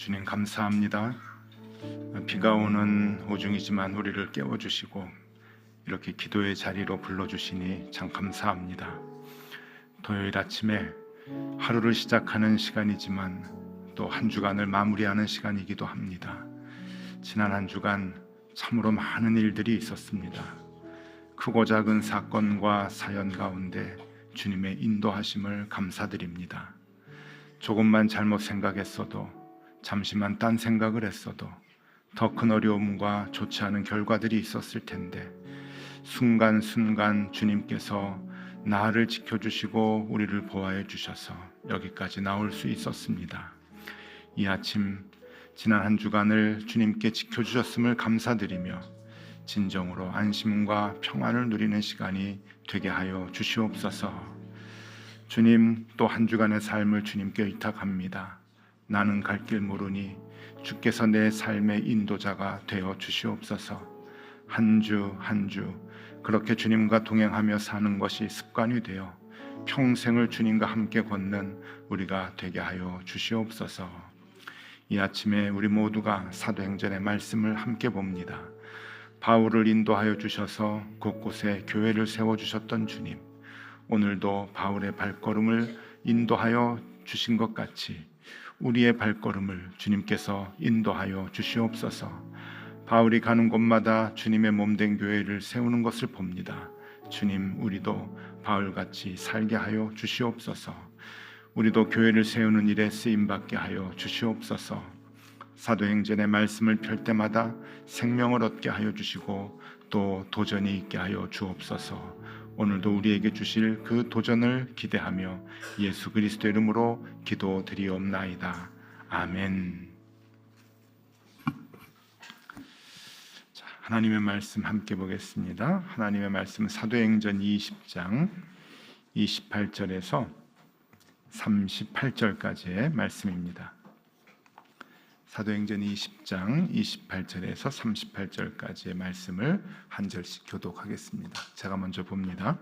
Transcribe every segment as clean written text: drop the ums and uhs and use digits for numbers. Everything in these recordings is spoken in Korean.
주님 감사합니다. 비가 오는 오중이지만 우리를 깨워주시고 이렇게 기도의 자리로 불러주시니 참 감사합니다. 토요일 아침에 하루를 시작하는 시간이지만 또 한 주간을 마무리하는 시간이기도 합니다. 지난 한 주간 참으로 많은 일들이 있었습니다. 크고 작은 사건과 사연 가운데 주님의 인도하심을 감사드립니다. 조금만 잘못 생각했어도, 잠시만 딴 생각을 했어도 더 큰 어려움과 좋지 않은 결과들이 있었을 텐데 순간순간 주님께서 나를 지켜주시고 우리를 보호해 주셔서 여기까지 나올 수 있었습니다. 이 아침 지난 한 주간을 주님께 지켜주셨음을 감사드리며 진정으로 안심과 평안을 누리는 시간이 되게 하여 주시옵소서. 주님, 또 한 주간의 삶을 주님께 의탁합니다. 나는 갈 길 모르니 주께서 내 삶의 인도자가 되어 주시옵소서. 한 주 한 주 그렇게 주님과 동행하며 사는 것이 습관이 되어 평생을 주님과 함께 걷는 우리가 되게 하여 주시옵소서. 이 아침에 우리 모두가 사도행전의 말씀을 함께 봅니다. 바울을 인도하여 주셔서 곳곳에 교회를 세워주셨던 주님, 오늘도 바울의 발걸음을 인도하여 주신 것 같이 우리의 발걸음을 주님께서 인도하여 주시옵소서. 바울이 가는 곳마다 주님의 몸된 교회를 세우는 것을 봅니다. 주님, 우리도 바울같이 살게 하여 주시옵소서. 우리도 교회를 세우는 일에 쓰임받게 하여 주시옵소서. 사도행전의 말씀을 펼 때마다 생명을 얻게 하여 주시고 또 도전이 있게 하여 주옵소서. 오늘도 우리에게 주실 그 도전을 기대하며 예수 그리스도 이름으로 기도드리옵나이다. 아멘. 자, 하나님의 말씀 함께 보겠습니다. 하나님의 말씀은 사도행전 20장 28절에서 38절까지의 말씀입니다. 사도행전 20장 28절에서 38절까지의 말씀을 한 절씩 교독하겠습니다. 제가 먼저 봅니다.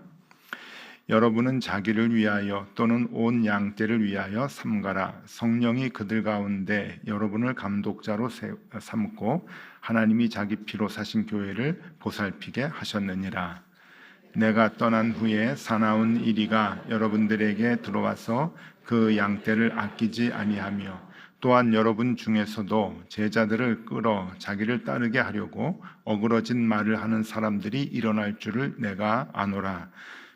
여러분은 자기를 위하여 또는 온 양떼를 위하여 삼가라. 성령이 그들 가운데 여러분을 감독자로 삼고 하나님이 자기 피로 사신 교회를 보살피게 하셨느니라. 내가 떠난 후에 사나운 이리가 여러분들에게 들어와서 그 양떼를 아끼지 아니하며 또한 여러분 중에서도 제자들을 끌어 자기를 따르게 하려고 어그러진 말을 하는 사람들이 일어날 줄을 내가 아노라.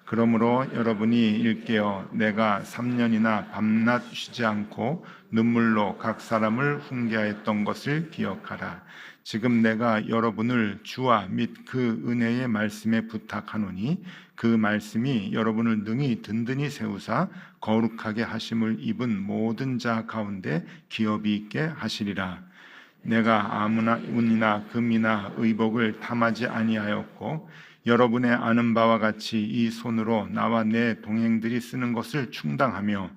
그러므로 여러분이 일깨어 내가 3년이나 밤낮 쉬지 않고 눈물로 각 사람을 훈계하였던 것을 기억하라. 지금 내가 여러분을 주와 및 그 은혜의 말씀에 부탁하노니 그 말씀이 여러분을 능히 든든히 세우사 거룩하게 하심을 입은 모든 자 가운데 기업이 있게 하시리라. 내가 아무나 운이나 금이나 의복을 탐하지 아니하였고 여러분의 아는 바와 같이 이 손으로 나와 내 동행들이 쓰는 것을 충당하며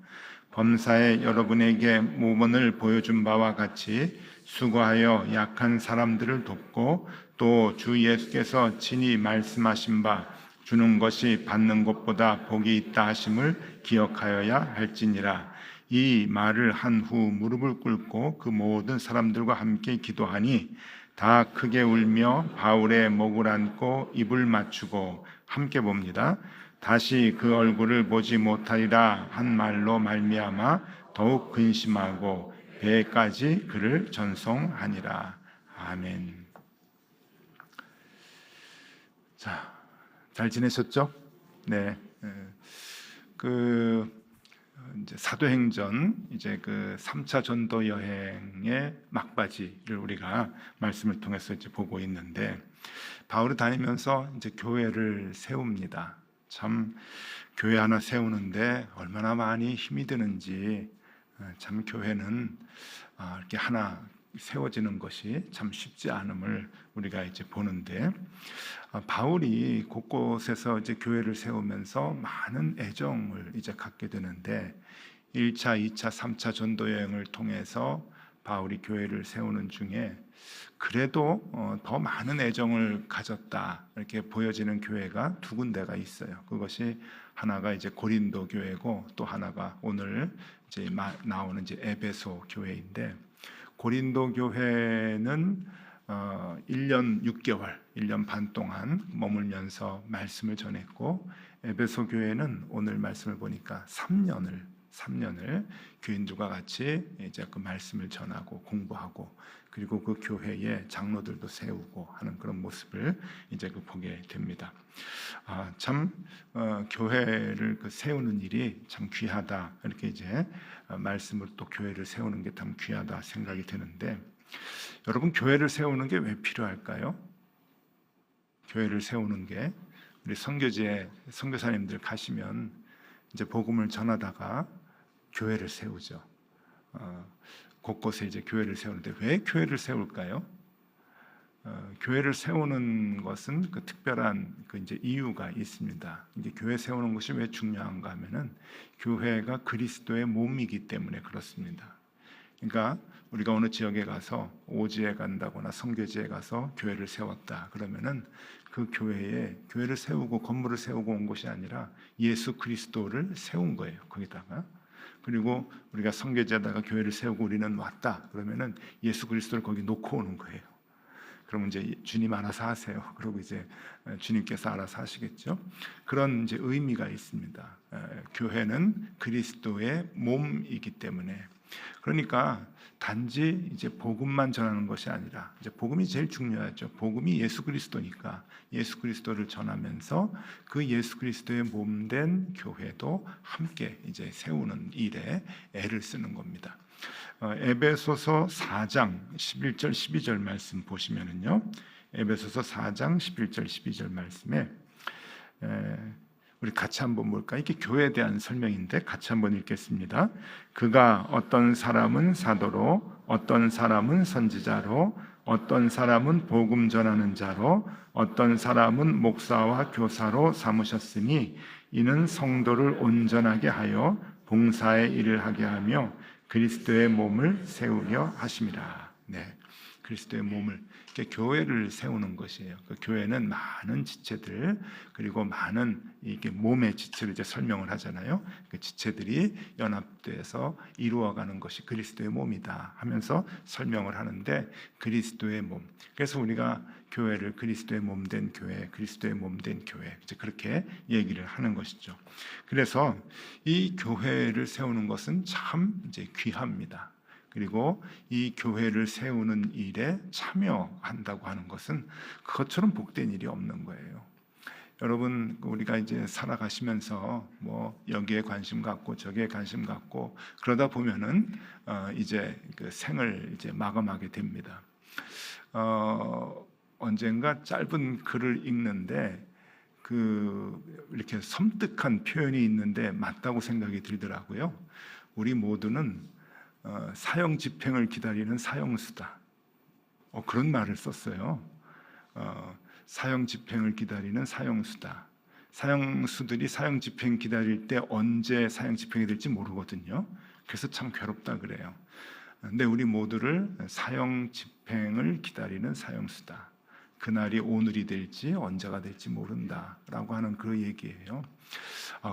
범사에 여러분에게 모범을 보여준 바와 같이 수고하여 약한 사람들을 돕고 또 주 예수께서 친히 말씀하신 바 주는 것이 받는 것보다 복이 있다 하심을 기억하여야 할지니라. 이 말을 한 후 무릎을 꿇고 그 모든 사람들과 함께 기도하니 다 크게 울며 바울의 목을 안고 입을 맞추고 함께 봅니다. 다시 그 얼굴을 보지 못하리라 한 말로 말미암아 더욱 근심하고 배까지 그를 전송하니라. 아멘. 자, 잘 지내셨죠? 네. 이제 사도행전 이제 그 3차 전도 여행의 막바지를 우리가 말씀을 통해서 이제 보고 있는데 바울이 다니면서 이제 교회를 세웁니다. 참 교회 하나 세우는데 얼마나 많이 힘이 드는지 참 교회는 이렇게 하나 세워지는 것이 참 쉽지 않음을 우리가 이제 보는데 바울이 곳곳에서 이제 교회를 세우면서 많은 애정을 이제 갖게 되는데 1차, 2차, 3차 전도 여행을 통해서 바울이 교회를 세우는 중에 그래도 더 많은 애정을 가졌다 이렇게 보여지는 교회가 두 군데가 있어요. 그것이 하나가 이제 고린도 교회고 또 하나가 오늘 이제 나오는 이제 에베소 교회인데 고린도 교회는 1년 6개월, 1년 반 동안 머물면서 말씀을 전했고, 에베소 교회는 오늘 말씀을 보니까 3년을 교인들과 같이 이제 그 말씀을 전하고 공부하고, 그리고 그 교회의 장로들도 세우고 하는 그런 모습을 이제 보게 됩니다. 참 교회를 세우는 일이 참 귀하다, 이렇게 이제 말씀을 또 교회를 세우는 게 참 귀하다 생각이 드는데, 여러분, 교회를 세우는 게 왜 필요할까요? 교회를 세우는 게, 우리 선교지에 선교사님들 가시면 이제 복음을 전하다가 교회를 세우죠. 곳곳에 이제 교회를 세우는데 왜 교회를 세울까요? 교회를 세우는 것은 그 특별한 그 이제 이유가 있습니다. 이제 교회 세우는 것이 왜 중요한가 하면은, 교회가 그리스도의 몸이기 때문에 그렇습니다. 그러니까 우리가 어느 지역에 가서 오지에 간다거나 선교지에 가서 교회를 세웠다 그러면은, 그 교회를 세우고 건물을 세우고 온 것이 아니라 예수 그리스도를 세운 거예요, 거기다가. 그리고 우리가 선교지에다가 교회를 세우고 우리는 왔다 그러면은 예수 그리스도를 거기 놓고 오는 거예요. 그러면 이제 주님 알아서 하세요. 그리고 이제 주님께서 알아서 하시겠죠. 그런 이제 의미가 있습니다. 교회는 그리스도의 몸이기 때문에. 그러니까 단지 이제 복음만 전하는 것이 아니라, 이제 복음이 제일 중요하죠. 복음이 예수 그리스도니까 예수 그리스도를 전하면서 그 예수 그리스도의 몸된 교회도 함께 이제 세우는 일에 애를 쓰는 겁니다. 에베소서 4장 11절 12절 말씀 보시면은요, 에베소서 4장 11절 12절 말씀에 우리 같이 한번 볼까요? 이게 교회에 대한 설명인데 같이 한번 읽겠습니다. 그가 어떤 사람은 사도로, 어떤 사람은 선지자로, 어떤 사람은 복음 전하는 자로, 어떤 사람은 목사와 교사로 삼으셨으니, 이는 성도를 온전하게 하여 봉사의 일을 하게 하며 그리스도의 몸을 세우려 하심이라. 네, 그리스도의 몸을, 교회를 세우는 것이에요. 그 교회는 많은 지체들, 그리고 많은 이게 몸의 지체를 이제 설명을 하잖아요. 그 지체들이 연합돼서 이루어가는 것이 그리스도의 몸이다 하면서 설명을 하는데, 그리스도의 몸. 그래서 우리가 교회를 그리스도의 몸된 교회, 그리스도의 몸된 교회, 이제 그렇게 얘기를 하는 것이죠. 그래서 이 교회를 세우는 것은 참 이제 귀합니다. 그리고 이 교회를 세우는 일에 참여한다고 하는 것은 그것처럼 복된 일이 없는 거예요. 여러분, 우리가 이제 살아가시면서 뭐 여기에 관심 갖고 저기에 관심 갖고 그러다 보면은 이제 그 생을 이제 마감하게 됩니다. 언젠가 짧은 글을 읽는데 이렇게 섬뜩한 표현이 있는데 맞다고 생각이 들더라고요. 우리 모두는 사형 집행을 기다리는 사형수다. 그런 말을 썼어요. 사형 집행을 기다리는 사형수다. 사형수들이 사형 집행 기다릴 때 언제 사형 집행이 될지 모르거든요. 그래서 참 괴롭다 그래요. 근데 우리 모두를 사형 집행을 기다리는 사형수다. 그날이 오늘이 될지 언제가 될지 모른다라고 하는 그 얘기예요.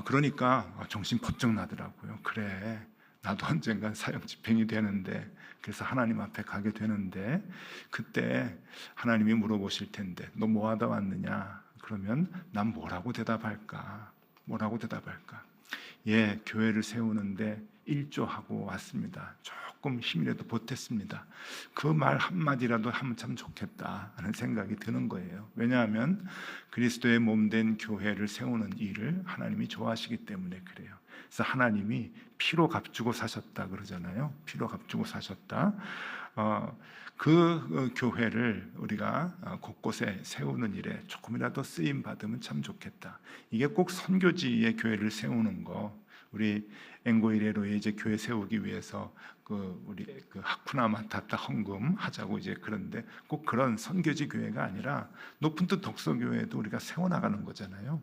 그러니까 정신 번쩍 나더라고요. 그래, 나도 언젠간 사형 집행이 되는데, 그래서 하나님 앞에 가게 되는데, 그때 하나님이 물어보실 텐데 너 뭐 하다 왔느냐? 그러면 난 뭐라고 대답할까? 예, 교회를 세우는데 일조하고 왔습니다. 조금 힘이라도 보탰습니다. 그 말 한마디라도 하면 참 좋겠다 하는 생각이 드는 거예요. 왜냐하면 그리스도의 몸된 교회를 세우는 일을 하나님이 좋아하시기 때문에 그래요. 그래서 하나님이 피로 값주고 사셨다 그러잖아요. 피로 값주고 사셨다. 그 교회를 우리가 곳곳에 세우는 일에 조금이라도 쓰임 받으면 참 좋겠다. 이게 꼭 선교지의 교회를 세우는 거, 우리 앵고이레로에 이제 교회 세우기 위해서 우리 하쿠나 마타타 헌금 하자고 이제 그런데, 꼭 그런 선교지 교회가 아니라 높은 뜻 덕서 교회도 우리가 세워 나가는 거잖아요.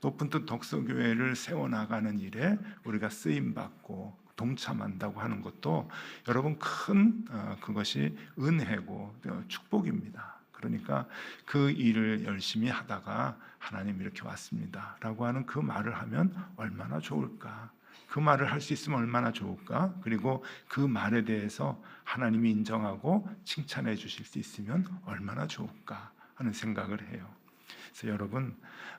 높은 뜻 덕서 교회를 세워 나가는 일에 우리가 쓰임 받고 동참한다고 하는 것도 여러분 큰 그것이 은혜고 축복입니다. 그러니까 그 일을 열심히 하다가 하나님 이렇게 왔습니다 라고 하는 그 말을 하면 얼마나 좋을까. 그 말을 할 수 있으면 얼마나 좋을까? 그리고 그 말에 대해서 하나님이 인정하고 칭찬해 주실 수 있으면 얼마나 좋을까 하는 생각을 해요. 그래서 여러분,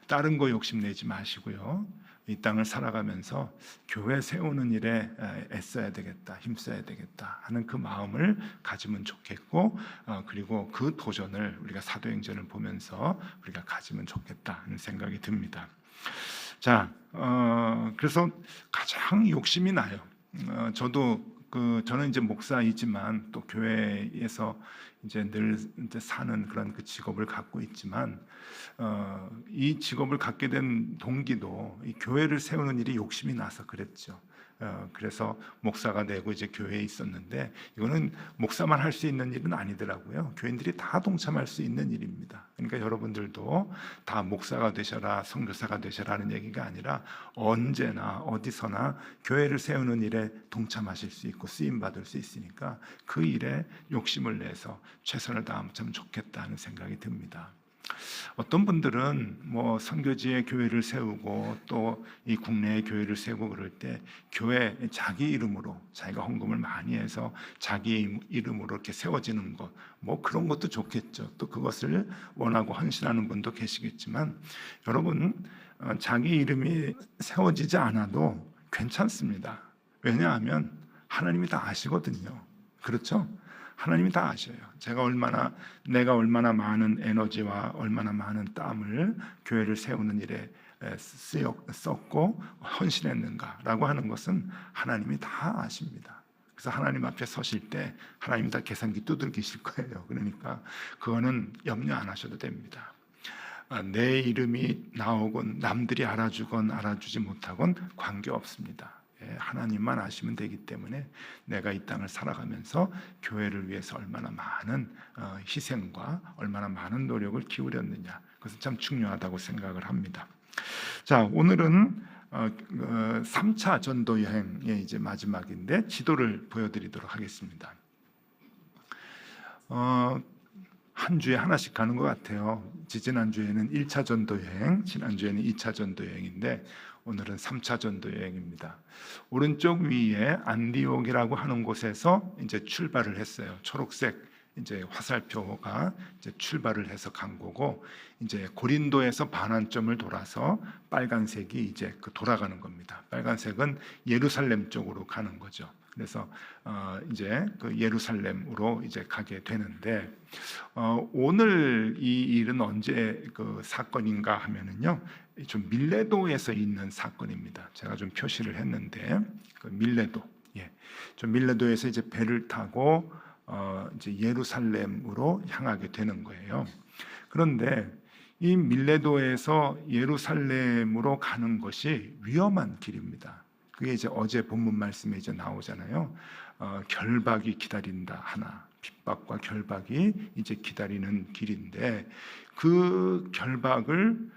다른 거 욕심내지 마시고요, 이 땅을 살아가면서 교회 세우는 일에 애써야 되겠다, 힘써야 되겠다 하는 그 마음을 가지면 좋겠고, 그리고 그 도전을 우리가 사도행전을 보면서 우리가 가지면 좋겠다 하는 생각이 듭니다. 자, 그래서 가장 욕심이 나요. 저는 이제 목사이지만 또 교회에서 이제 늘 이제 사는 그런 그 직업을 갖고 있지만, 이 직업을 갖게 된 동기도 이 교회를 세우는 일이 욕심이 나서 그랬죠. 그래서 목사가 되고 이제 교회에 있었는데, 이거는 목사만 할 수 있는 일은 아니더라고요. 교인들이 다 동참할 수 있는 일입니다. 그러니까 여러분들도 다 목사가 되셔라, 선교사가 되셔라는 얘기가 아니라 언제나 어디서나 교회를 세우는 일에 동참하실 수 있고 쓰임 받을 수 있으니까 그 일에 욕심을 내서 최선을 다하면 참 좋겠다는 생각이 듭니다. 어떤 분들은 뭐 선교지에 교회를 세우고 또 이 국내에 교회를 세우고 그럴 때 교회 자기 이름으로 자기가 헌금을 많이 해서 자기 이름으로 이렇게 세워지는 것, 뭐 그런 것도 좋겠죠. 또 그것을 원하고 헌신하는 분도 계시겠지만, 여러분, 자기 이름이 세워지지 않아도 괜찮습니다. 왜냐하면 하나님이 다 아시거든요. 그렇죠? 하나님이 다 아셔요. 내가 얼마나 많은 에너지와 얼마나 많은 땀을 교회를 세우는 일에 썼고 헌신했는가라고 하는 것은 하나님이 다 아십니다. 그래서 하나님 앞에 서실 때 하나님이 다 계산기 두들기실 거예요. 그러니까 그거는 염려 안 하셔도 됩니다. 내 이름이 나오건 남들이 알아주건 알아주지 못하건 관계없습니다. 하나님만 아시면 되기 때문에 내가 이 땅을 살아가면서 교회를 위해서 얼마나 많은 희생과 얼마나 많은 노력을 기울였느냐, 그것은 참 중요하다고 생각을 합니다. 자, 오늘은 3차 전도 여행의 이제 마지막인데 지도를 보여드리도록 하겠습니다. 한 주에 하나씩 가는 것 같아요. 지난주에는 1차 전도 여행, 지난주에는 2차 전도 여행인데 오늘은 3차 전도 여행입니다. 오른쪽 위에 안디옥이라고 하는 곳에서 이제 출발을 했어요. 초록색 이제 화살표가 이제 출발을 해서 간 거고, 이제 고린도에서 반환점을 돌아서 빨간색이 이제 돌아가는 겁니다. 빨간색은 예루살렘 쪽으로 가는 거죠. 그래서 이제 그 예루살렘으로 이제 가게 되는데, 오늘 이 일은 언제 그 사건인가 하면은요, 좀 밀레도에서 있는 사건입니다. 제가 좀 표시를 했는데 그 밀레도, 좀 밀레도에서 이제 배를 타고 이제 예루살렘으로 향하게 되는 거예요. 그런데 이 밀레도에서 예루살렘으로 가는 것이 위험한 길입니다. 그게 이제 어제 본문 말씀에 이제 나오잖아요. 결박이 기다린다 하나, 핍박과 결박이 이제 기다리는 길인데, 그 결박을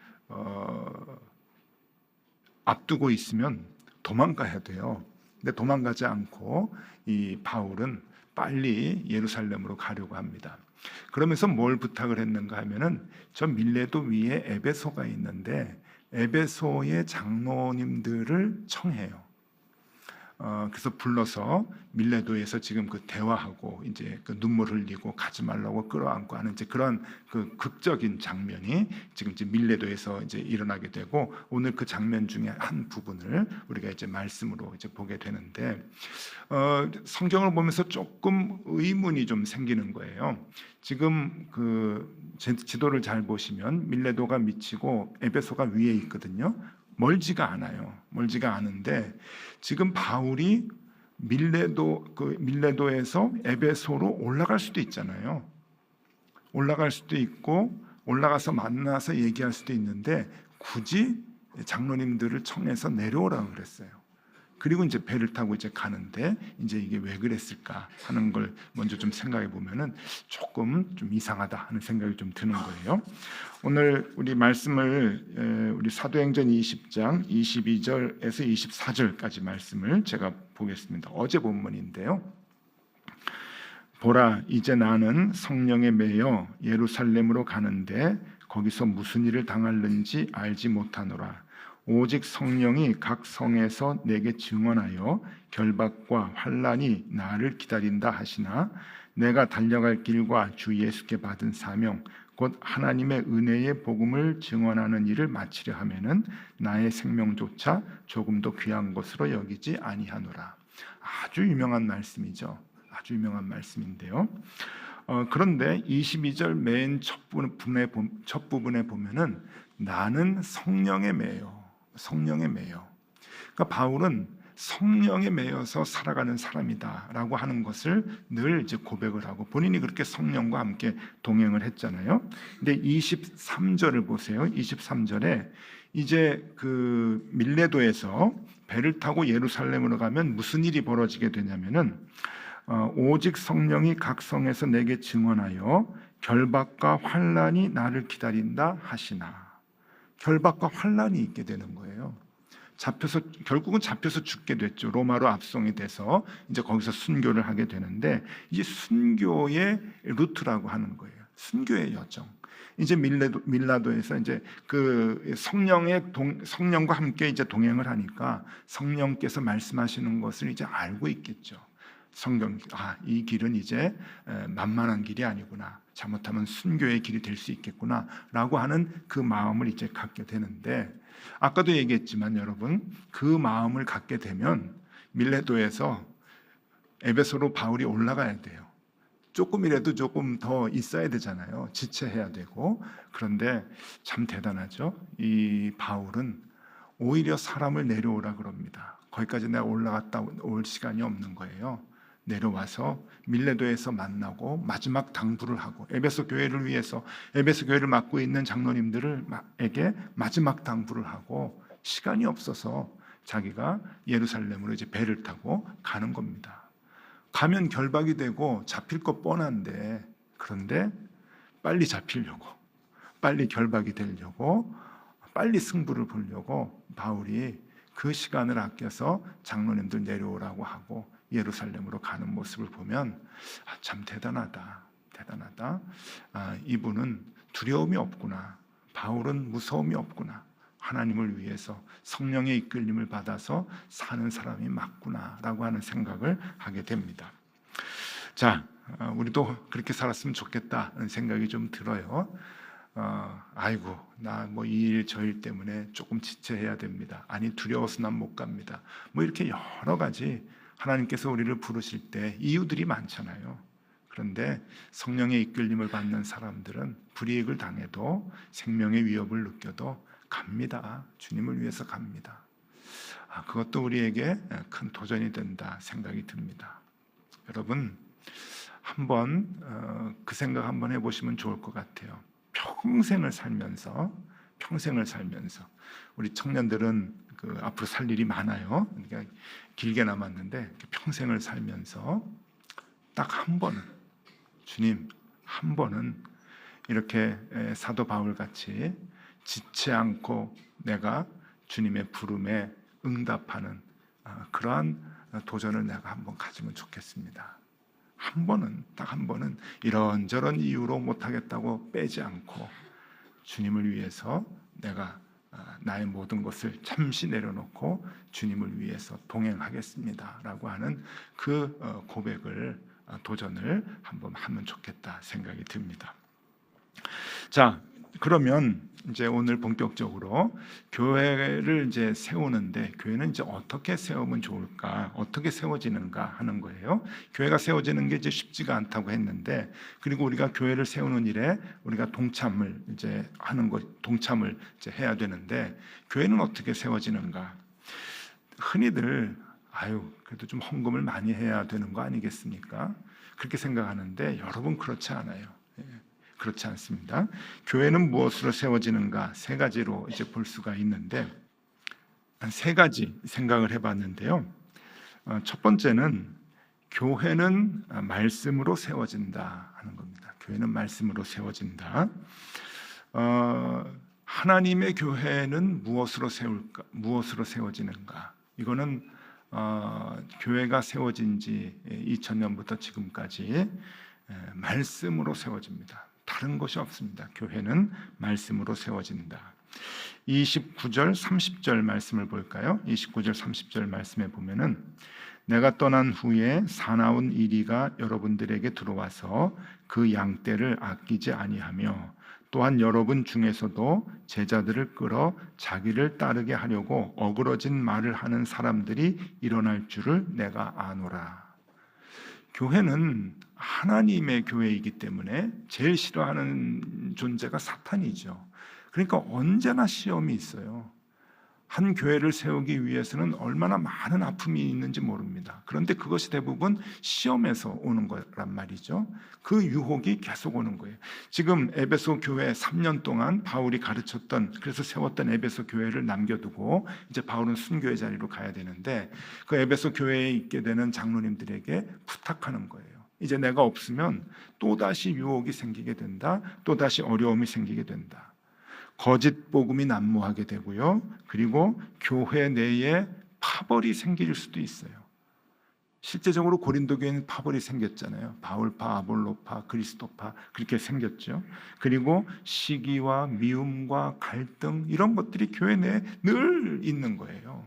앞두고 있으면 도망가야 돼요. 근데 도망가지 않고 이 바울은 빨리 예루살렘으로 가려고 합니다. 그러면서 뭘 부탁을 했는가 하면은, 저 밀레도 위에 에베소가 있는데 에베소의 장로님들을 청해요. 그래서 불러서 밀레도에서 지금 그 대화하고 이제 그 눈물 흘리고 가지 말라고 끌어안고 하는 이제 그런 그 극적인 장면이 지금 이제 밀레도에서 이제 일어나게 되고, 오늘 그 장면 중에 한 부분을 우리가 이제 말씀으로 이제 보게 되는데, 성경을 보면서 조금 의문이 좀 생기는 거예요. 지금 그 지도를 잘 보시면 밀레도가 밑이고 에베소가 위에 있거든요. 멀지가 않아요. 멀지가 않은데 지금 바울이 밀레도에서 에베소로 올라갈 수도 있잖아요. 올라갈 수도 있고 올라가서 만나서 얘기할 수도 있는데 굳이 장로님들을 청해서 내려오라고 그랬어요. 그리고 이제 배를 타고 이제 가는데, 이제 이게 왜 그랬을까 하는 걸 먼저 좀 생각해 보면은 조금 좀 이상하다 하는 생각이 좀 드는 거예요. 오늘 우리 말씀을 우리 사도행전 20장 22절에서 24절까지 말씀을 제가 보겠습니다. 어제 본문인데요. 보라, 이제 나는 성령에 매여 예루살렘으로 가는데 거기서 무슨 일을 당할는지 알지 못하노라. 오직 성령이 각 성에서 내게 증언하여 결박과 환난이 나를 기다린다 하시나 내가 달려갈 길과 주 예수께 받은 사명 곧 하나님의 은혜의 복음을 증언하는 일을 마치려 하면은 나의 생명조차 조금도 귀한 것으로 여기지 아니하노라. 아주 유명한 말씀이죠. 아주 유명한 말씀인데요. 그런데 22절 맨 첫 부분에 보면은 나는 성령에 매여. 성령에 매여. 그러니까 바울은 성령에 매여서 살아가는 사람이다라고 하는 것을 늘 이제 고백을 하고 본인이 그렇게 성령과 함께 동행을 했잖아요. 근데 23절을 보세요. 23절에 이제 그 밀레도에서 배를 타고 예루살렘으로 가면 무슨 일이 벌어지게 되냐면은 오직 성령이 각 성에서 내게 증언하여 결박과 환난이 나를 기다린다 하시나. 결박과 환난이 있게 되는 거예요. 결국은 잡혀서 죽게 됐죠. 로마로 압송이 돼서 이제 거기서 순교를 하게 되는데 이제 순교의 루트라고 하는 거예요. 순교의 여정. 이제 밀라도에서 이제 그 성령과 함께 이제 동행을 하니까 성령께서 말씀하시는 것을 이제 알고 있겠죠. 이 길은 이제 만만한 길이 아니구나. 잘못하면 순교의 길이 될 수 있겠구나라고 하는 그 마음을 이제 갖게 되는데 아까도 얘기했지만 여러분 그 마음을 갖게 되면 밀레도에서 에베소로 바울이 올라가야 돼요. 조금이라도 조금 더 있어야 되잖아요. 지체해야 되고. 그런데 참 대단하죠. 이 바울은 오히려 사람을 내려오라 그럽니다. 거기까지 내가 올라갔다 올 시간이 없는 거예요. 내려와서 밀레도에서 만나고 마지막 당부를 하고 에베소 교회를 위해서 에베소 교회를 맡고 있는 장로님들에게 마지막 당부를 하고 시간이 없어서 자기가 예루살렘으로 이제 배를 타고 가는 겁니다. 가면 결박이 되고 잡힐 거 뻔한데 그런데 빨리 잡히려고 빨리 결박이 되려고 빨리 승부를 보려고 바울이 그 시간을 아껴서 장로님들 내려오라고 하고 예루살렘으로 가는 모습을 보면 참 대단하다. 이분은 두려움이 없구나. 바울은 무서움이 없구나. 하나님을 위해서 성령의 이끌림을 받아서 사는 사람이 맞구나라고 하는 생각을 하게 됩니다. 자, 우리도 그렇게 살았으면 좋겠다는 생각이 좀 들어요. 아이고 나 뭐 이 일 저 일 때문에 조금 지체해야 됩니다. 아니 두려워서 난 못 갑니다. 뭐 이렇게 여러 가지 하나님께서 우리를 부르실 때 이유들이 많잖아요. 그런데 성령의 이끌림을 받는 사람들은 불이익을 당해도 생명의 위협을 느껴도 갑니다. 주님을 위해서 갑니다. 그것도 우리에게 큰 도전이 된다 생각이 듭니다. 여러분 한번 그 생각 한번 해보시면 좋을 것 같아요. 평생을 살면서 우리 청년들은 앞으로 살 일이 많아요. 그러니까 길게 남았는데 평생을 살면서 딱 한 번은 주님 한 번은 이렇게 사도 바울 같이 지치 않고 내가 주님의 부름에 응답하는 그러한 도전을 내가 한번 가지면 좋겠습니다. 딱 한 번은 이런저런 이유로 못하겠다고 빼지 않고 주님을 위해서 내가 나의 모든 것을 잠시 내려놓고 주님을 위해서 동행하겠습니다 라고 하는 그 고백을 도전을 한번 하면 좋겠다 생각이 듭니다. 자, 그러면 이제 오늘 본격적으로 교회를 이제 세우는데 교회는 이제 어떻게 세우면 좋을까? 어떻게 세워지는가 하는 거예요. 교회가 세워지는 게 이제 쉽지가 않다고 했는데 그리고 우리가 교회를 세우는 일에 우리가 동참을 이제 해야 되는데 교회는 어떻게 세워지는가? 흔히들 그래도 좀 헌금을 많이 해야 되는 거 아니겠습니까? 그렇게 생각하는데 여러분 그렇지 않아요. 그렇지 않습니다. 교회는 무엇으로 세워지는가? 세 가지로 이제 볼 수가 있는데 세 가지 생각을 해봤는데요. 첫 번째는 교회는 말씀으로 세워진다 하는 겁니다. 교회는 말씀으로 세워진다. 하나님의 교회는 무엇으로 세워지는가? 이거는 교회가 세워진 지 2000년부터 지금까지 말씀으로 세워집니다. 다른 것이 없습니다. 교회는 말씀으로 세워진다. 29절 30절 말씀을 볼까요? 29절 30절 말씀에 보면은 내가 떠난 후에 사나운 이리가 여러분들에게 들어와서 그 양떼를 아끼지 아니하며 또한 여러분 중에서도 제자들을 끌어 자기를 따르게 하려고 어그러진 말을 하는 사람들이 일어날 줄을 내가 아노라. 교회는 하나님의 교회이기 때문에 제일 싫어하는 존재가 사탄이죠. 그러니까 언제나 시험이 있어요. 한 교회를 세우기 위해서는 얼마나 많은 아픔이 있는지 모릅니다. 그런데 그것이 대부분 시험에서 오는 거란 말이죠. 그 유혹이 계속 오는 거예요. 지금 에베소 교회 3년 동안 바울이 가르쳤던, 그래서 세웠던 에베소 교회를 남겨두고 이제 바울은 순교의 자리로 가야 되는데, 그 에베소 교회에 있게 되는 장로님들에게 부탁하는 거예요. 이제 내가 없으면 또다시 유혹이 생기게 된다, 또다시 어려움이 생기게 된다. 거짓 복음이 난무하게 되고요. 그리고 교회 내에 파벌이 생길 수도 있어요. 실제적으로 고린도 교회는 파벌이 생겼잖아요. 바울파, 아볼로파, 그리스도파 그렇게 생겼죠. 그리고 시기와 미움과 갈등 이런 것들이 교회 내에 늘 있는 거예요.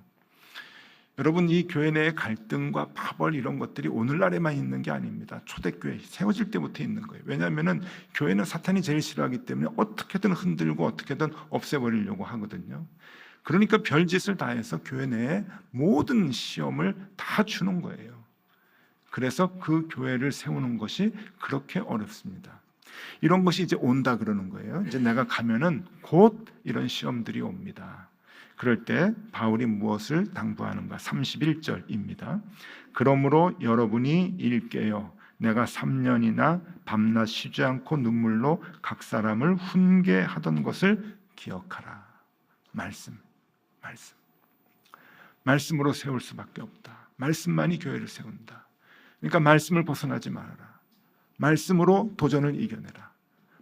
여러분, 이 교회 내의 갈등과 파벌 이런 것들이 오늘날에만 있는 게 아닙니다. 초대교회 세워질 때부터 있는 거예요. 왜냐하면 교회는 사탄이 제일 싫어하기 때문에 어떻게든 흔들고 어떻게든 없애버리려고 하거든요. 그러니까 별짓을 다 해서 교회 내에 모든 시험을 다 주는 거예요. 그래서 그 교회를 세우는 것이 그렇게 어렵습니다. 이런 것이 이제 온다 그러는 거예요. 이제 내가 가면은 곧 이런 시험들이 옵니다. 그럴 때 바울이 무엇을 당부하는가? 31절입니다. 그러므로 여러분이 일깨어 내가 3년이나 밤낮 쉬지 않고 눈물로 각 사람을 훈계하던 것을 기억하라. 말씀으로 세울 수밖에 없다. 말씀만이 교회를 세운다. 그러니까 말씀을 벗어나지 말아라. 말씀으로 도전을 이겨내라.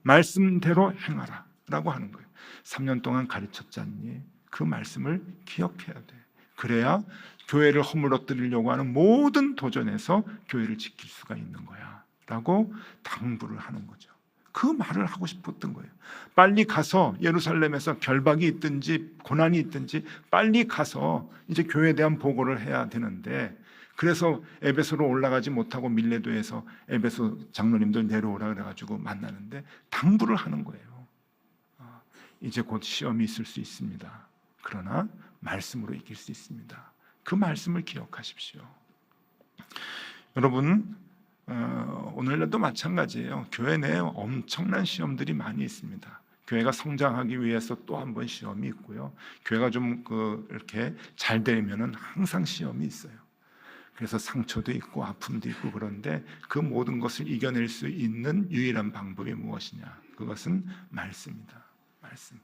말씀대로 행하라 라고 하는 거예요. 3년 동안 가르쳤지 않니? 그 말씀을 기억해야 돼. 그래야 교회를 허물어뜨리려고 하는 모든 도전에서 교회를 지킬 수가 있는 거야 라고 당부를 하는 거죠. 그 말을 하고 싶었던 거예요. 빨리 가서 예루살렘에서 결박이 있든지 고난이 있든지 빨리 가서 이제 교회에 대한 보고를 해야 되는데, 그래서 에베소로 올라가지 못하고 밀레도에서 에베소 장로님들 내려오라 그래가지고 만나는데 당부를 하는 거예요. 이제 곧 시험이 있을 수 있습니다. 그러나 말씀으로 이길 수 있습니다. 그 말씀을 기억하십시오. 여러분, 오늘날도 마찬가지예요. 교회 내에 엄청난 시험들이 많이 있습니다. 교회가 성장하기 위해서 또 한 번 시험이 있고요. 교회가 좀 이렇게 잘 되면은 항상 시험이 있어요. 그래서 상처도 있고 아픔도 있고, 그런데 그 모든 것을 이겨낼 수 있는 유일한 방법이 무엇이냐? 그것은 말씀이다. 말씀.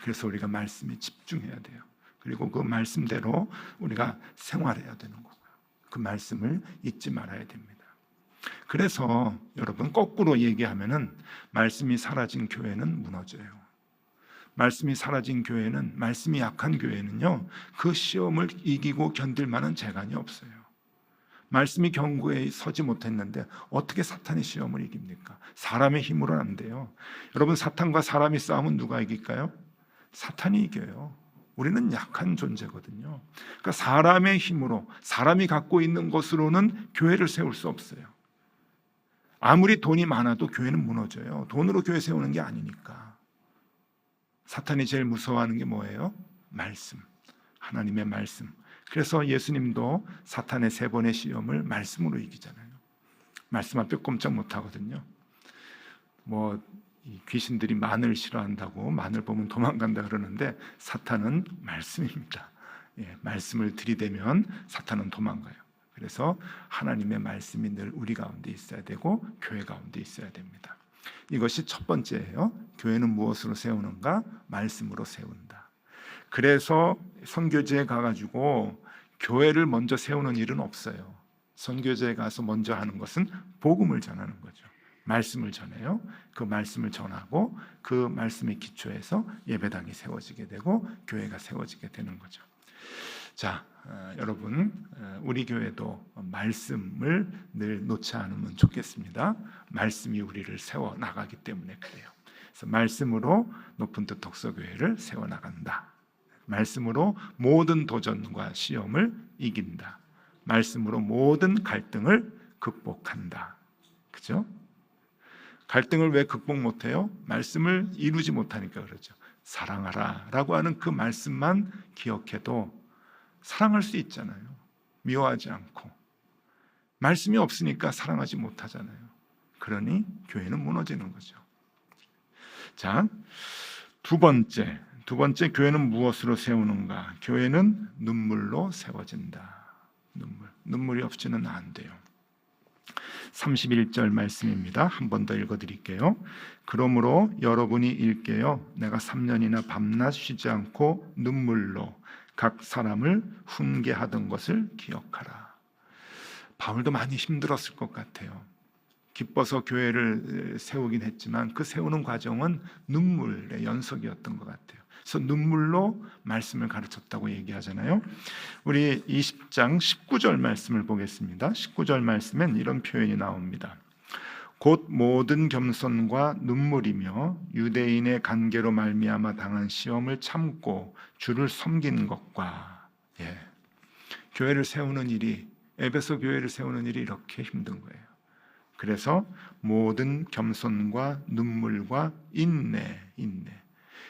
그래서 우리가 말씀에 집중해야 돼요. 그리고 그 말씀대로 우리가 생활해야 되는 거고요. 그 말씀을 잊지 말아야 됩니다. 그래서 여러분, 거꾸로 얘기하면은 말씀이 사라진 교회는 무너져요. 말씀이 사라진 교회는, 말씀이 약한 교회는요, 그 시험을 이기고 견딜 만한 재간이 없어요. 말씀이 경고에 서지 못했는데 어떻게 사탄의 시험을 이깁니까? 사람의 힘으로는 안 돼요. 여러분, 사탄과 사람이 싸우면 누가 이길까요? 사탄이 이겨요. 우리는 약한 존재거든요. 그러니까 사람의 힘으로, 사람이 갖고 있는 것으로는 교회를 세울 수 없어요. 아무리 돈이 많아도 교회는 무너져요. 돈으로 교회 세우는 게 아니니까. 사탄이 제일 무서워하는 게 뭐예요? 말씀, 하나님의 말씀. 그래서 예수님도 사탄의 3번의 시험을 말씀으로 이기잖아요. 말씀 앞에 꼼짝 못 하거든요. 이 귀신들이 마늘 싫어한다고 마늘 보면 도망간다 그러는데, 사탄은 말씀입니다. 말씀을 들이대면 사탄은 도망가요. 그래서 하나님의 말씀이 늘 우리 가운데 있어야 되고 교회 가운데 있어야 됩니다. 이것이 첫 번째예요. 교회는 무엇으로 세우는가? 말씀으로 세운다. 그래서 선교지에 가가지고 교회를 먼저 세우는 일은 없어요. 선교지에 가서 먼저 하는 것은 복음을 전하는 거죠. 말씀을 전해요. 그 말씀을 전하고 그 말씀에 기초해서 예배당이 세워지게 되고 교회가 세워지게 되는 거죠. 자, 여러분, 우리 교회도 말씀을 늘 놓지 않으면 좋겠습니다. 말씀이 우리를 세워 나가기 때문에 그래요. 그래서 말씀으로 높은 뜻 독서교회를 세워나간다. 말씀으로 모든 도전과 시험을 이긴다. 말씀으로 모든 갈등을 극복한다. 그죠? 갈등을 왜 극복 못해요? 말씀을 이루지 못하니까 그러죠. 사랑하라 라고 하는 그 말씀만 기억해도 사랑할 수 있잖아요. 미워하지 않고. 말씀이 없으니까 사랑하지 못하잖아요. 그러니 교회는 무너지는 거죠. 자, 두 번째 교회는 무엇으로 세우는가? 교회는 눈물로 세워진다. 눈물이 없이는 안 돼요. 31절 말씀입니다. 한 번 더 읽어드릴게요. 그러므로 여러분이 일깨어 내가 3년이나 밤낮 쉬지 않고 눈물로 각 사람을 훈계하던 것을 기억하라. 바울도 많이 힘들었을 것 같아요. 기뻐서 교회를 세우긴 했지만 그 세우는 과정은 눈물의 연속이었던 것 같아요. 그래서 눈물로 말씀을 가르쳤다고 얘기하잖아요. 우리 20장 19절 말씀을 보겠습니다. 19절 말씀엔 이런 표현이 나옵니다. 곧 모든 겸손과 눈물이며 유대인의 관계로 말미암아 당한 시험을 참고 주를 섬긴 것과 교회를 세우는 일이, 에베소 교회를 세우는 일이 이렇게 힘든 거예요. 그래서 모든 겸손과 눈물과 인내.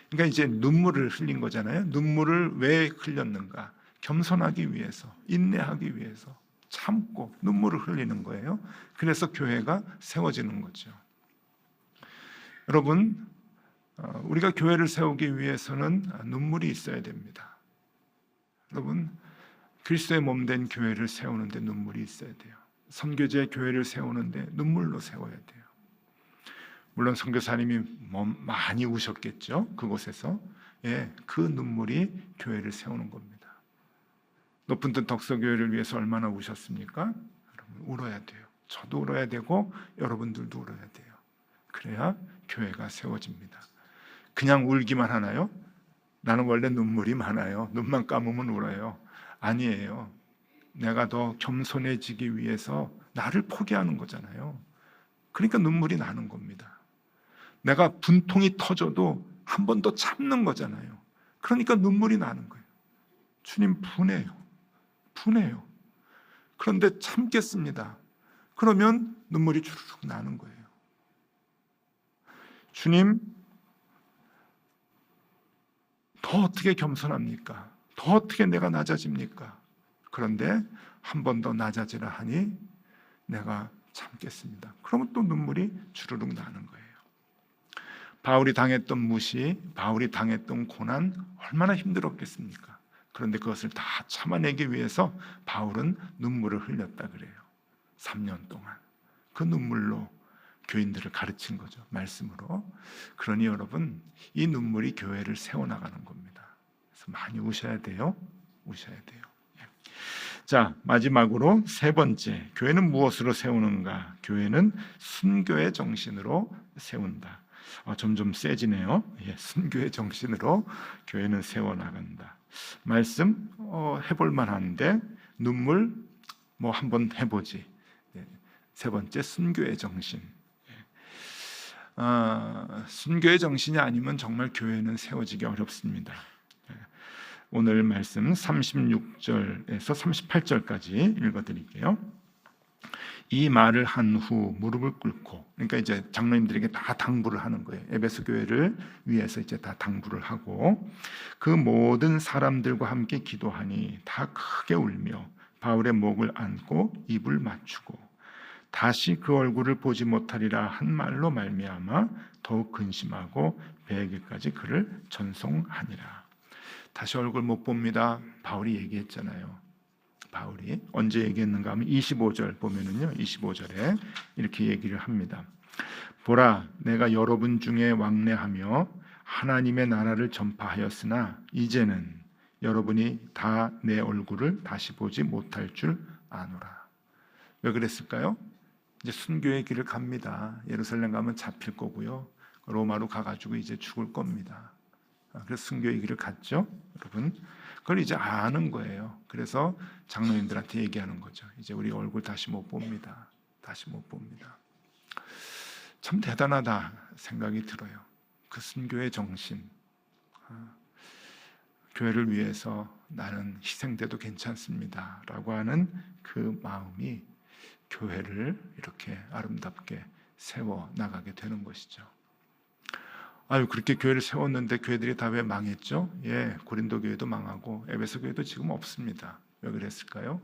그러니까 이제 눈물을 흘린 거잖아요. 눈물을 왜 흘렸는가? 겸손하기 위해서, 인내하기 위해서 참고 눈물을 흘리는 거예요. 그래서 교회가 세워지는 거죠. 여러분, 우리가 교회를 세우기 위해서는 눈물이 있어야 됩니다. 여러분, 그리스도의 몸된 교회를 세우는데 눈물이 있어야 돼요. 선교제 교회를 세우는데 눈물로 세워야 돼요. 물론 선교사님이 많이 우셨겠죠. 그곳에서. 그 눈물이 교회를 세우는 겁니다. 높은 뜻 덕서교회를 위해서 얼마나 우셨습니까? 여러분, 울어야 돼요. 저도 울어야 되고 여러분들도 울어야 돼요. 그래야 교회가 세워집니다. 그냥 울기만 하나요? 나는 원래 눈물이 많아요. 눈만 감으면 울어요. 아니에요. 내가 더 겸손해지기 위해서 나를 포기하는 거잖아요. 그러니까 눈물이 나는 겁니다. 내가 분통이 터져도 한 번 더 참는 거잖아요. 그러니까 눈물이 나는 거예요. 주님, 분해요. 그런데 참겠습니다. 그러면 눈물이 주르륵 나는 거예요. 주님, 더 어떻게 겸손합니까? 더 어떻게 내가 낮아집니까? 그런데 한 번 더 낮아지라 하니 내가 참겠습니다. 그러면 또 눈물이 주르륵 나는 거예요. 바울이 당했던 무시, 바울이 당했던 고난 얼마나 힘들었겠습니까? 그런데 그것을 다 참아내기 위해서 바울은 눈물을 흘렸다 그래요. 3년 동안 그 눈물로 교인들을 가르친 거죠. 말씀으로. 그러니 여러분, 이 눈물이 교회를 세워나가는 겁니다. 그래서 많이 우셔야 돼요. 자, 마지막으로 세 번째, 교회는 무엇으로 세우는가? 교회는 순교의 정신으로 세운다. 점점 세지네요. 순교의 정신으로 교회는 세워나간다. 말씀 해볼 만한데 눈물 한번 해보지. 세 번째, 순교의 정신. 순교의 정신이 아니면 정말 교회는 세워지기 어렵습니다. 오늘 말씀 36절에서 38절까지 읽어드릴게요. 이 말을 한 후 무릎을 꿇고, 그러니까 이제 장로님들에게 다 당부를 하는 거예요. 에베소 교회를 위해서 이제 다 당부를 하고, 그 모든 사람들과 함께 기도하니 다 크게 울며 바울의 목을 안고 입을 맞추고 다시 그 얼굴을 보지 못하리라 한 말로 말미암아 더욱 근심하고 배에게까지 그를 전송하니라. 다시 얼굴 못 봅니다. 바울이 얘기했잖아요. 바울이 언제 얘기했는가 하면 25절 보면은요, 25절에 이렇게 얘기를 합니다. 보라, 내가 여러분 중에 왕래하며 하나님의 나라를 전파하였으나 이제는 여러분이 다 내 얼굴을 다시 보지 못할 줄 아노라. 왜 그랬을까요? 이제 순교의 길을 갑니다. 예루살렘 가면 잡힐 거고요. 로마로 가가지고 이제 죽을 겁니다. 그래서 순교의 길을 갔죠, 여러분. 그걸 이제 아는 거예요. 그래서 장로님들한테 얘기하는 거죠. 이제 우리 얼굴 다시 못 봅니다. 참 대단하다 생각이 들어요. 그 순교의 정신, 교회를 위해서 나는 희생돼도 괜찮습니다 라고 하는 그 마음이 교회를 이렇게 아름답게 세워 나가게 되는 것이죠. 아유, 그렇게 교회를 세웠는데 교회들이 다 왜 망했죠? 예, 고린도 교회도 망하고 에베소 교회도 지금 없습니다. 왜 그랬을까요?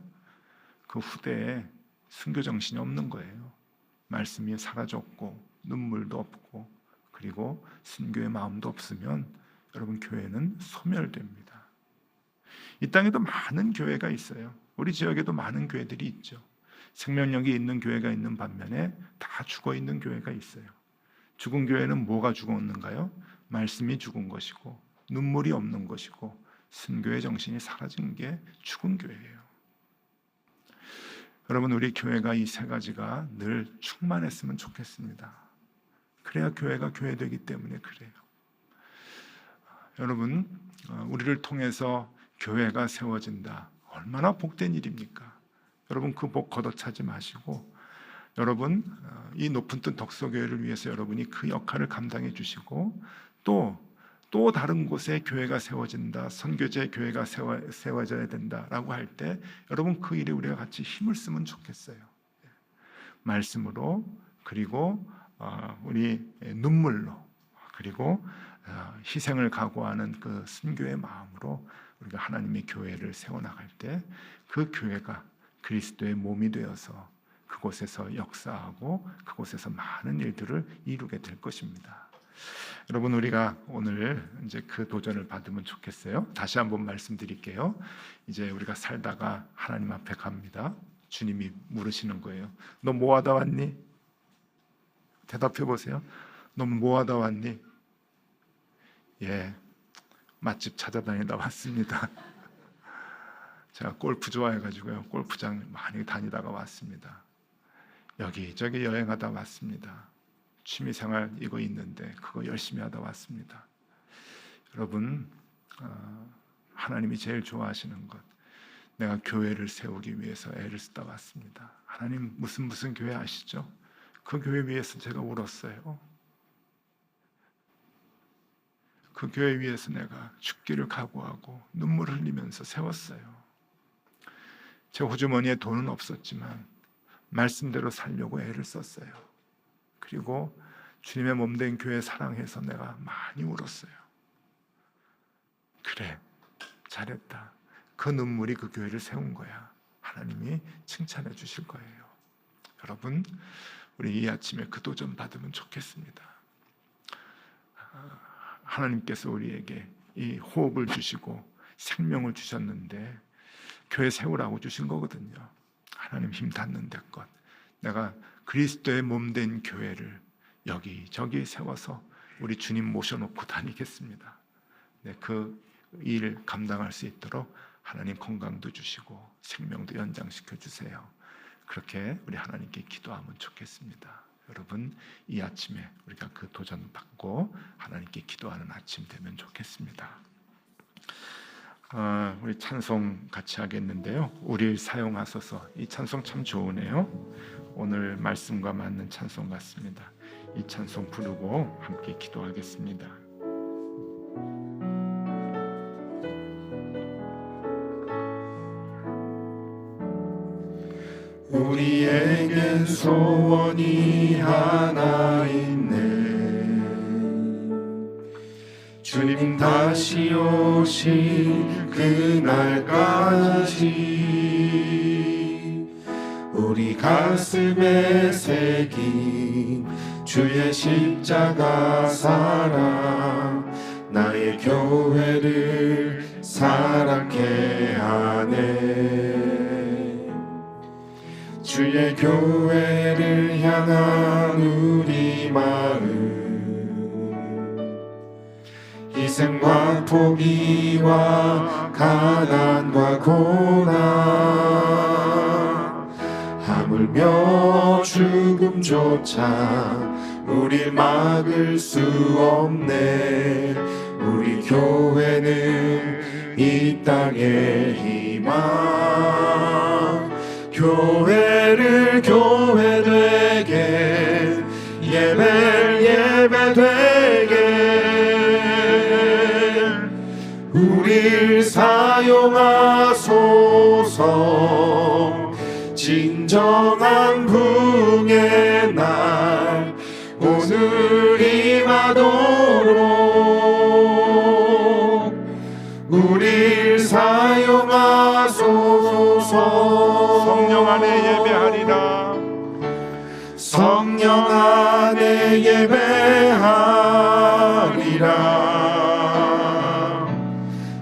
그 후대에 순교 정신이 없는 거예요. 말씀이 사라졌고 눈물도 없고 그리고 순교의 마음도 없으면 여러분 교회는 소멸됩니다. 이 땅에도 많은 교회가 있어요. 우리 지역에도 많은 교회들이 있죠. 생명력이 있는 교회가 있는 반면에 다 죽어 있는 교회가 있어요. 죽은 교회는 뭐가 죽었는가요? 말씀이 죽은 것이고 눈물이 없는 것이고 순교의 정신이 사라진 게 죽은 교회예요. 여러분, 우리 교회가 이 세 가지가 늘 충만했으면 좋겠습니다. 그래야 교회가 교회되기 때문에 그래요. 여러분, 우리를 통해서 교회가 세워진다. 얼마나 복된 일입니까? 여러분, 그 복 걷어차지 마시고 여러분, 이 높은 뜻 덕소교회를 위해서 여러분이 그 역할을 감당해 주시고 또 다른 곳에 교회가 세워진다, 선교제 교회가 세워져야 된다라고 할 때 여러분 그 일에 우리가 같이 힘을 쓰면 좋겠어요. 말씀으로, 그리고 우리 눈물로, 그리고 희생을 각오하는 그 순교의 마음으로 우리가 하나님의 교회를 세워나갈 때 그 교회가 그리스도의 몸이 되어서 그곳에서 역사하고 그곳에서 많은 일들을 이루게 될 것입니다. 여러분, 우리가 오늘 이제 그 도전을 받으면 좋겠어요. 다시 한번 말씀드릴게요. 이제 우리가 살다가 하나님 앞에 갑니다. 주님이 물으시는 거예요. 너 뭐 하다 왔니? 대답해 보세요. 너 뭐 하다 왔니? 예, 맛집 찾아다니다 왔습니다. 제가 골프 좋아해가지고요, 골프장 많이 다니다가 왔습니다. 여기저기 여행하다 왔습니다. 취미생활 이거 있는데 그거 열심히 하다 왔습니다. 여러분, 하나님이 제일 좋아하시는 것, 내가 교회를 세우기 위해서 애를 쓰다 왔습니다. 하나님 무슨 교회 아시죠? 그 교회 위해서 제가 울었어요. 그 교회 위해서 내가 죽기를 각오하고 눈물을 흘리면서 세웠어요. 제 호주머니에 돈은 없었지만 말씀대로 살려고 애를 썼어요. 그리고 주님의 몸된 교회 사랑해서 내가 많이 울었어요. 그래, 잘했다. 그 눈물이 그 교회를 세운 거야. 하나님이 칭찬해 주실 거예요. 여러분, 우리 이 아침에 그 도전 받으면 좋겠습니다. 하나님께서 우리에게 이 호흡을 주시고 생명을 주셨는데 교회 세우라고 주신 거거든요. 하나님 힘 닿는 데껏 내가 그리스도의 몸된 교회를 여기저기 세워서 우리 주님 모셔놓고 다니겠습니다. 네, 그 일 감당할 수 있도록 하나님 건강도 주시고 생명도 연장시켜 주세요. 그렇게 우리 하나님께 기도하면 좋겠습니다. 여러분, 이 아침에 우리가 그 도전 받고 하나님께 기도하는 아침 되면 좋겠습니다. 우리 찬송 같이 하겠는데요. 우리를 사용하소서. 이 찬송 참 좋으네요. 오늘 말씀과 맞는 찬송 같습니다. 이 찬송 부르고 함께 기도하겠습니다. 우리에겐 소원이 하나 있네. 주님 다시 오실 그날까지 우리 가슴에 새긴 주의 십자가 사랑 나의 교회를 사랑케 하네. 주의 교회를 향한 우리 마음 희생과 포기와 가난과 고난 하물며 죽음조차 우릴 막을 수 없네. 우리 교회는 이 땅의 희망 교회를 교회 되게 예배를 예배 되게 사용하소서. 진정한 부흥의 날 오늘 임하도록 우릴 사용하소서. 성령 안에 예배하리라. 성령 안에 예배하리라.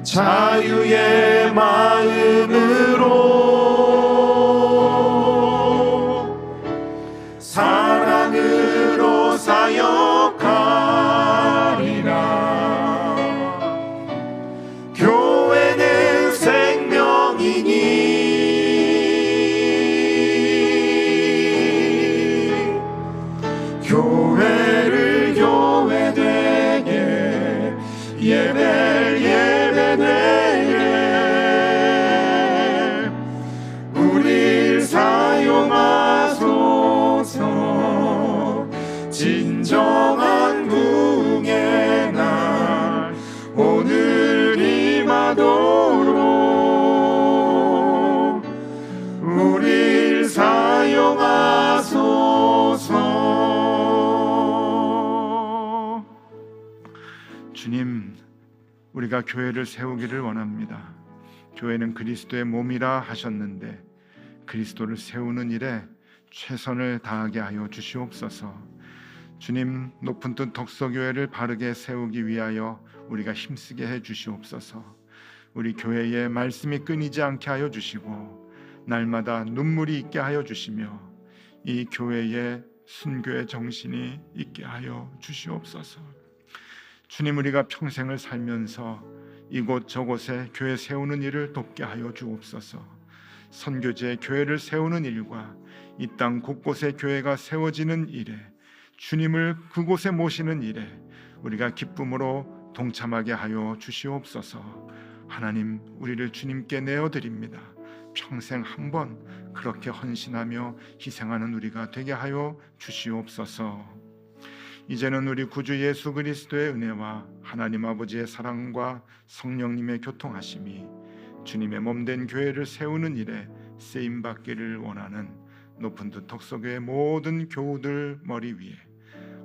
자유의 마음으로 사랑으로 사역하리라. 교회는 생명이니 교회를 교회되게 예배를 예배되게 우릴 사용하소서. 진정한 부흥의 날 오늘 임하도록 우릴 사용하소서. 주님, 우리가 교회를 세우기를 원합니다. 교회는 그리스도의 몸이라 하셨는데 그리스도를 세우는 일에 최선을 다하게 하여 주시옵소서. 주님, 높은 뜻 덕서교회를 바르게 세우기 위하여 우리가 힘쓰게 해 주시옵소서. 우리 교회에 말씀이 끊이지 않게 하여 주시고 날마다 눈물이 있게 하여 주시며 이 교회에 순교의 정신이 있게 하여 주시옵소서. 주님, 우리가 평생을 살면서 이곳 저곳에 교회 세우는 일을 돕게 하여 주옵소서. 선교제 교회를 세우는 일과 이 땅 곳곳에 교회가 세워지는 일에 주님을 그곳에 모시는 일에 우리가 기쁨으로 동참하게 하여 주시옵소서. 하나님, 우리를 주님께 내어드립니다. 평생 한번 그렇게 헌신하며 희생하는 우리가 되게 하여 주시옵소서. 이제는 우리 구주 예수 그리스도의 은혜와 하나님 아버지의 사랑과 성령님의 교통하심이 주님의 몸된 교회를 세우는 일에 쓰임받기를 원하는 높은 뜻 덕서교의 모든 교우들 머리 위에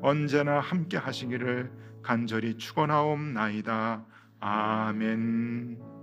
언제나 함께 하시기를 간절히 축원하옵나이다. 아멘.